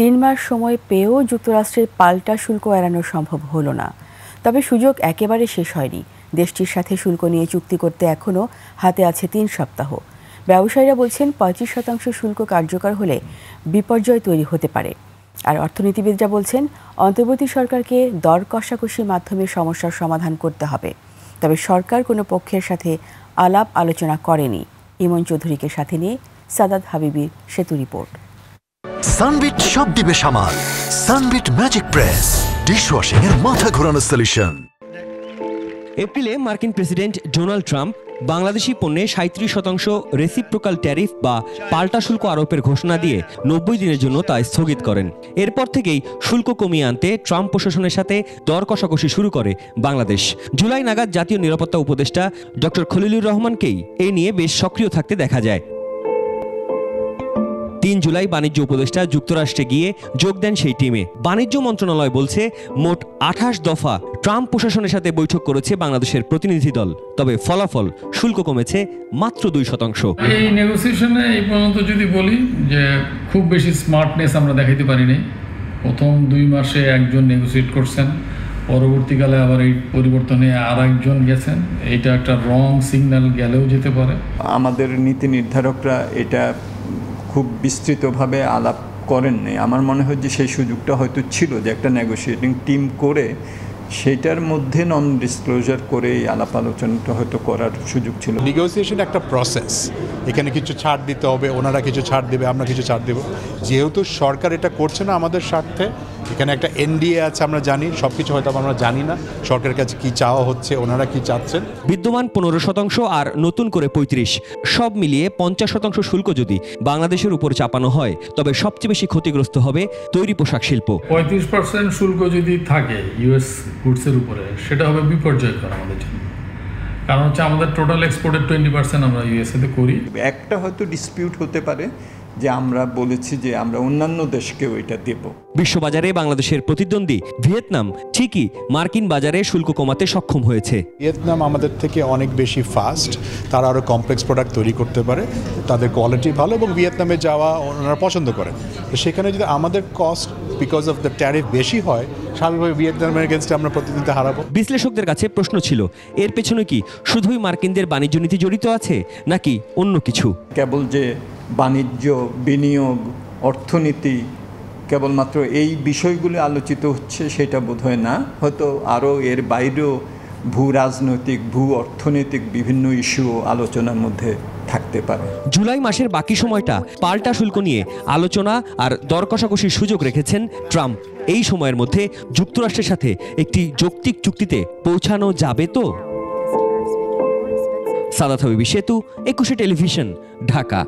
3 মাস সময় পেয়েও যুক্তরাষ্ট্রের পাল্টা শুল্ক এড়ানো সম্ভব হলো না। তবে সুযোগ একেবারে শেষ হয়নি। দেশটির সাথে শুল্ক নিয়ে চুক্তি করতে এখনও হাতে আছে 3 সপ্তাহ। ব্যবসায়ীরা বলছেন 35% শুল্ক কার্যকর হলে বিপর্যয় তৈরি হতে পারে। আর অর্থনীতিবিদরা বলছেন অন্তর্বর্তী সরকারকে দর কষাকষির মাধ্যমে সমস্যার সমাধান করতে হবে। তবে সরকার কোনো পক্ষের সাথে আলাপ আলোচনা করেনি। ইমন চৌধুরীকে সাথে নিয়ে সাদাত হাবিবির সেতু রিপোর্ট। সানবিট সব দিবে সামাল। সানবিট ম্যাজিক প্রেস ডিশওয়াশিং এর মাথা ঘোরানো সলিউশন। এপ্রিলে মার্কিন প্রেসিডেন্ট ডোনাল্ড ট্রাম্প বাংলাদেশি পণ্যে 37% রেসিপ্রোকাল ট্যারিফ বা পাল্টা শুল্ক আরোপের ঘোষণা দিয়ে 90 দিনের জন্য তা স্থগিত করেন। এরপর থেকেই শুল্ক কমিয়ে আনতে ট্রাম্প প্রশাসনের সাথে দর কষাকষি শুরু করে বাংলাদেশ। জুলাই নাগাদ জাতীয় নিরাপত্তা উপদেষ্টা ডক্টর খলিলুর রহমানকেই এ নিয়ে বেশ সক্রিয় থাকতে দেখা যায়। 3 জুলাই বাণিজ্য উপদেষ্টা যুক্তরাষ্ট্রে গিয়ে যোগ দেন সেই টিমে। বাণিজ্য মন্ত্রণালয় বলছে মোট 28 দফা ট্রাম্প প্রশাসনের সাথে বৈঠক করেছে বাংলাদেশের প্রতিনিধি দল। তবে ফলাফল শুল্ক কমেছে মাত্র 2%। এই নেগোসিয়েশনে এই পর্যন্ত যদি বলি যে খুব বেশি স্মার্টনেস আমরা দেখাইতে পারিনি। প্রথম 2 মাসে একজন নেগোসিয়েট করছেন, পরবর্তীকালে আবার এই পরিবর্তনে আর একজন গেছেন। এটা একটা রং সিগন্যাল গেলেও যেতে পারে। আমাদের নীতি নির্ধারকরা এটা খুব বিস্তৃতভাবে আলাপ করেননি। আমার মনে হয় যে সেই সুযোগটা হয়তো ছিল যে একটা নেগোশিয়েটিং টিম করে সেটার মধ্যে নন ডিসক্লোজার করে এই আলাপ আলোচনাটা হয়তো করার সুযোগ ছিল। নেগোসিয়েশন একটা প্রসেস, এখানে কিছু ছাড় দিতে হবে, ওনারা কিছু ছাড় দেবে, আমরা কিছু ছাড় দেব। যেহেতু সরকার এটা করছে না আমাদের স্বার্থে, এখানে একটা এনডিএ আছে, আমরা জানি সব কিছু হয়তো আমরা জানি না সরকারের কাছে কি চাওয়া হচ্ছে, ওনারা কি চাচ্ছেন। বিদ্যমান 15% আর নতুন করে 35, সব মিলিয়ে 50% শুল্ক যদি বাংলাদেশের উপর চাপানো হয় তবে সবচেয়ে বেশি ক্ষতিগ্রস্ত হবে তৈরি পোশাক শিল্প। 35% শুল্ক যদি থাকে ইউএস গুডসের উপরে, সেটা হবে বিপর্যয়কর আমাদের জন্য। কারণ হচ্ছে আমাদের টোটাল এক্সপোর্টের 20% আমরা ইউএসএতে করি। একটা হয়তো ডিসপিউট হতে পারে যে আমরা বলেছি যে আমরা অন্যান্য দেশকেও এটা দেব। বিশ্ববাজারে বাংলাদেশের প্রতিদ্বন্দ্বী ভিয়েতনাম ঠিকই মার্কিন বাজারে শুল্ক কমাতে সক্ষম হয়েছে। ভিয়েতনাম আমাদের থেকে অনেক বেশি ফাস্ট, তারা আরও কমপ্লেক্স প্রোডাক্ট তৈরি করতে পারে, তাদের কোয়ালিটি ভালো এবং ভিয়েতনামে যাওয়া ওনারা পছন্দ করেন। তো সেখানে যদি আমাদের cost because of the tariff বেশি হয়, স্বাভাবিকভাবে ভিয়েতনামের এগেনস্টে আমরা প্রতিদ্বন্দ্বিতা হারাবো। বিশ্লেষকদের কাছে প্রশ্ন ছিল, এর পেছনে কি শুধুই মার্কিনদের বাণিজ্য নীতি জড়িত আছে নাকি অন্য কিছু? কেবল যে বাণিজ্য, বিনিয়োগ, অর্থনীতি কেবলমাত্র এই বিষয়গুলো আলোচিত হচ্ছে সেটা বোধহয় না, হয়তো আরও এর বাইরেও ভূ রাজনৈতিক, ভূ অর্থনৈতিক বিভিন্ন ইস্যু আলোচনার মধ্যে থাকতে পারে। জুলাই মাসের বাকি সময়টা পাল্টা শুল্ক নিয়ে আলোচনা আর দর কষাকষির সুযোগ রেখেছেন ট্রাম্প। এই সময়ের মধ্যে যুক্তরাষ্ট্রের সাথে একটি যৌক্তিক চুক্তিতে পৌঁছানো যাবে তো? সাদাত হাবিবি সেতু, 21 টেলিভিশন, ঢাকা।